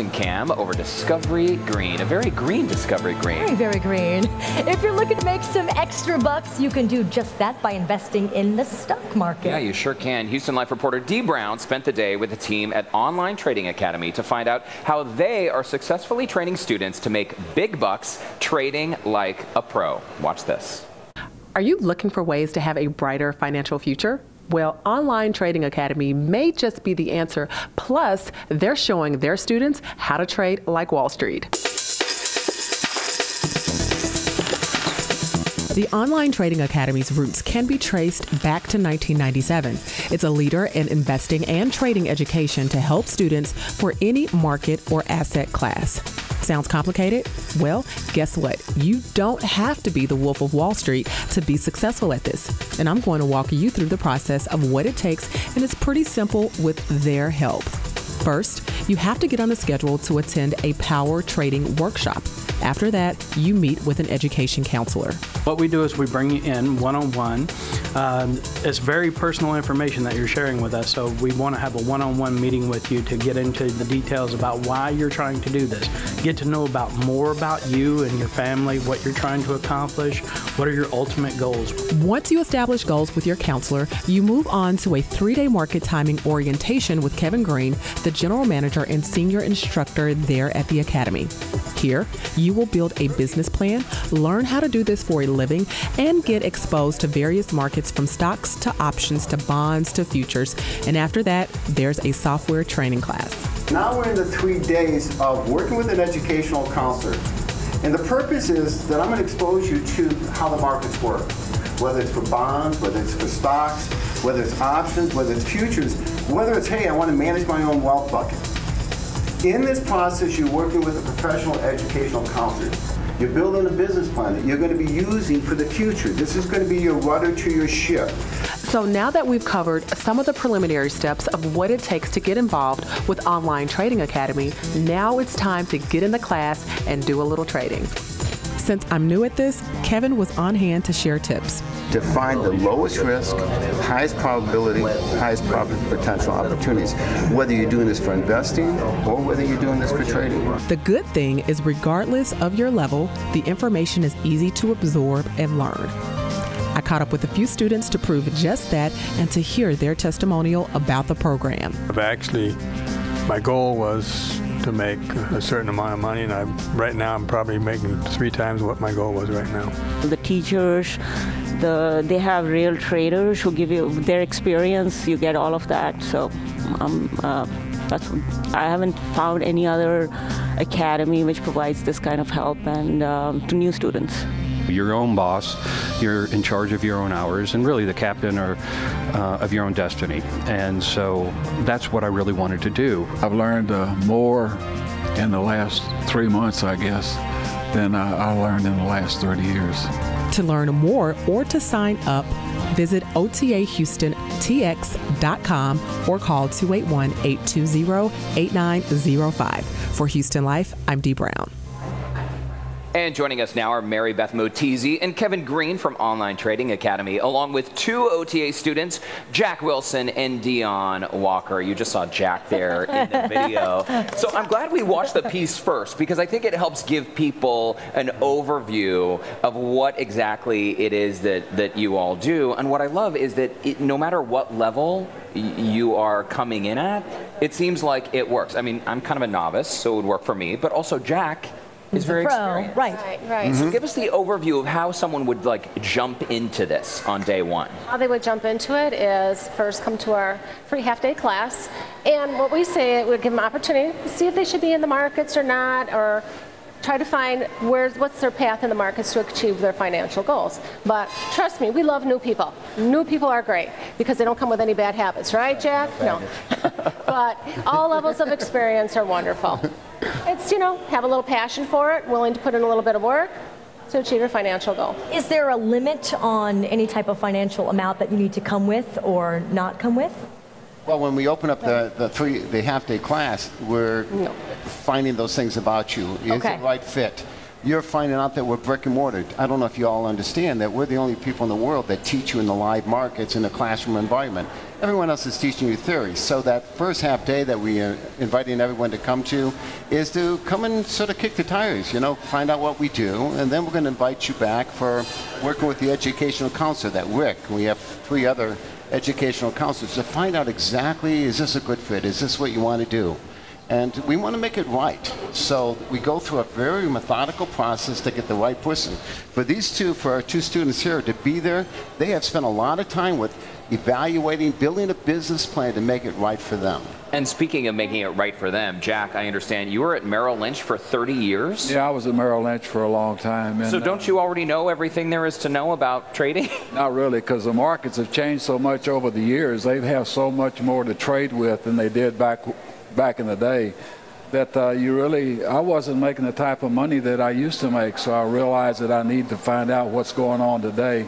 Houston Cam over Discovery Green. A very green Discovery Green. Very, very green. If you're looking to make some extra bucks, you can do just that by investing in the stock market. Yeah, you sure can. Houston Life reporter Dee Brown spent the day with the team at Online Trading Academy to find out how they are successfully training students to make big bucks trading like a pro. Watch this. Are you looking for ways to have a brighter financial future? Well, Online Trading Academy may just be the answer. Plus, they're showing their students how to trade like Wall Street. The Online Trading Academy's roots can be traced back to 1997. It's a leader in investing and trading education to help students for any market or asset class. Sounds complicated? Well, guess what? You don't have to be the Wolf of Wall Street to be successful at this. And I'm going to walk you through the process of what it takes, and it's pretty simple with their help. First, you have to get on the schedule to attend a power trading workshop. After that, you meet with an education counselor. What we do is we bring you in one-on-one. It's very personal information that you're sharing with us, so we want to have a one-on-one meeting with you to get into the details about why you're trying to do this. Get to know more about you and your family, what you're trying to accomplish, what are your ultimate goals. Once you establish goals with your counselor, you move on to a 3-day market timing orientation with Kevin Green, the general manager and senior instructor there at the Academy. Here, you will build a business plan, learn how to do this for a living, and get exposed to various markets from stocks to options to bonds to futures. And after that, there's a software training class. Now we're in the 3 days of working with an educational counselor. And the purpose is that I'm going to expose you to how the markets work, whether it's for bonds, whether it's for stocks, whether it's options, whether it's futures, whether it's, hey, I want to manage my own wealth bucket. In this process, you're working with a professional educational counselor. You're building a business plan that you're going to be using for the future. This is going to be your rudder to your ship. So now that we've covered some of the preliminary steps of what it takes to get involved with Online Trading Academy, now it's time to get in the class and do a little trading. Since I'm new at this, Kevin was on hand to share tips. To find the lowest risk, highest probability, highest profit potential opportunities, whether you're doing this for investing or whether you're doing this for trading. The good thing is regardless of your level, the information is easy to absorb and learn. I caught up with a few students to prove just that and to hear their testimonial about the program. My goal was to make a certain amount of money, and right now I'm probably making 3 times what my goal was right now. The teachers, they have real traders who give you their experience. You get all of that. So I haven't found any other academy which provides this kind of help and to new students. You're your own boss, you're in charge of your own hours, and really the captain of your own destiny. And so that's what I really wanted to do. I've learned more in the last 3 months, I guess, than I learned in the last 30 years. To learn more or to sign up, visit OTAHoustonTX.com or call 281-820-8905. For Houston Life, I'm Dee Brown. And joining us now are Mary Beth Motese and Kevin Green from Online Trading Academy, along with 2 OTA students, Jack Wilson and Dion Walker. You just saw Jack there in the video. So I'm glad we watched the piece first, because I think it helps give people an overview of what exactly it is that you all do. And what I love is that no matter what level you are coming in at, it seems like it works. I mean, I'm kind of a novice, so it would work for me, but also Jack is very experienced. Right. Right. So give us the overview of how someone would jump into this on day one. How they would jump into it is first come to our free half-day class, and what we say, it would give them an opportunity to see if they should be in the markets or not, or try to find what's their path in the markets to achieve their financial goals. But trust me, we love new people. New people are great because they don't come with any bad habits, right, Jack? No. But all levels of experience are wonderful. It's, have a little passion for it, willing to put in a little bit of work to achieve your financial goal. Is there a limit on any type of financial amount that you need to come with or not come with? Well, when we open up the half-day class, we're finding those things about you. Is it the right fit? you're finding out that we're brick and mortar. I don't know if you all understand that we're the only people in the world that teach you in the live markets in a classroom environment. Everyone else is teaching you theory. So that first half day that we are inviting everyone to come to is to come and sort of kick the tires, you know, find out what we do, and then we're going to invite you back for working with the educational counselor, that Rick. We have 3 other educational counselors to find out exactly, is this a good fit? Is this what you want to do? And we want to make it right. So we go through a very methodical process to get the right person. For these two, for our 2 students here to be there, they have spent a lot of time with evaluating, building a business plan to make it right for them. And speaking of making it right for them, Jack, I understand you were at Merrill Lynch for 30 years? Yeah, I was at Merrill Lynch for a long time. And, so don't you already know everything there is to know about trading? Not really, because the markets have changed so much over the years. They have so much more to trade with than they did back in the day, that I wasn't making the type of money that I used to make, so I realized that I need to find out what's going on today.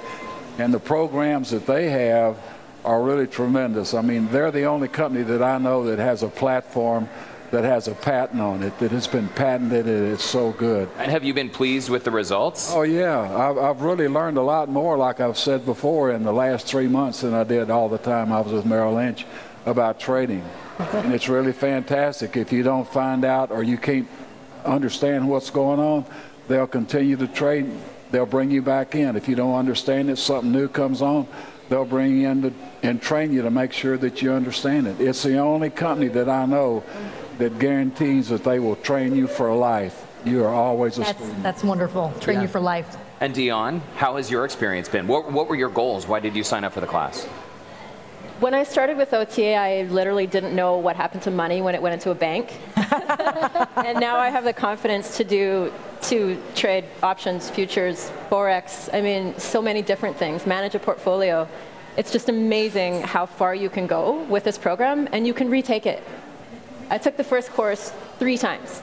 And the programs that they have are really tremendous. I mean, they're the only company that I know that has a platform that has a patent on it, that has been patented, and it's so good. And have you been pleased with the results? Oh yeah, I've really learned a lot more, like I've said before, in the last 3 months than I did all the time I was with Merrill Lynch about trading. And it's really fantastic. If you don't find out or you can't understand what's going on, they'll continue to trade. They'll bring you back in. If you don't understand it, something new comes on, they'll bring you in and train you to make sure that you understand it. It's the only company that I know that guarantees that they will train you for life. You are always a student. That's wonderful. Train you for life. And Dion, how has your experience been? What were your goals? Why did you sign up for the class? When I started with OTA, I literally didn't know what happened to money when it went into a bank. And now I have the confidence to trade options, futures, Forex, I mean, so many different things, manage a portfolio. It's just amazing how far you can go with this program, and you can retake it. I took the first course 3 times.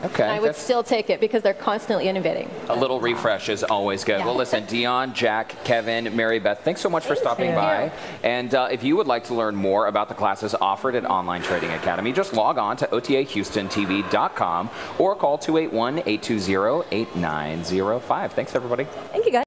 Okay. And I would still take it because they're constantly innovating. A little refresh is always good. Yeah. Well, listen, Dion, Jack, Kevin, Mary Beth, thanks so much for stopping by. And if you would like to learn more about the classes offered at Online Trading Academy, just log on to OTAHoustonTV.com or call 281-820-8905. Thanks, everybody. Thank you, guys.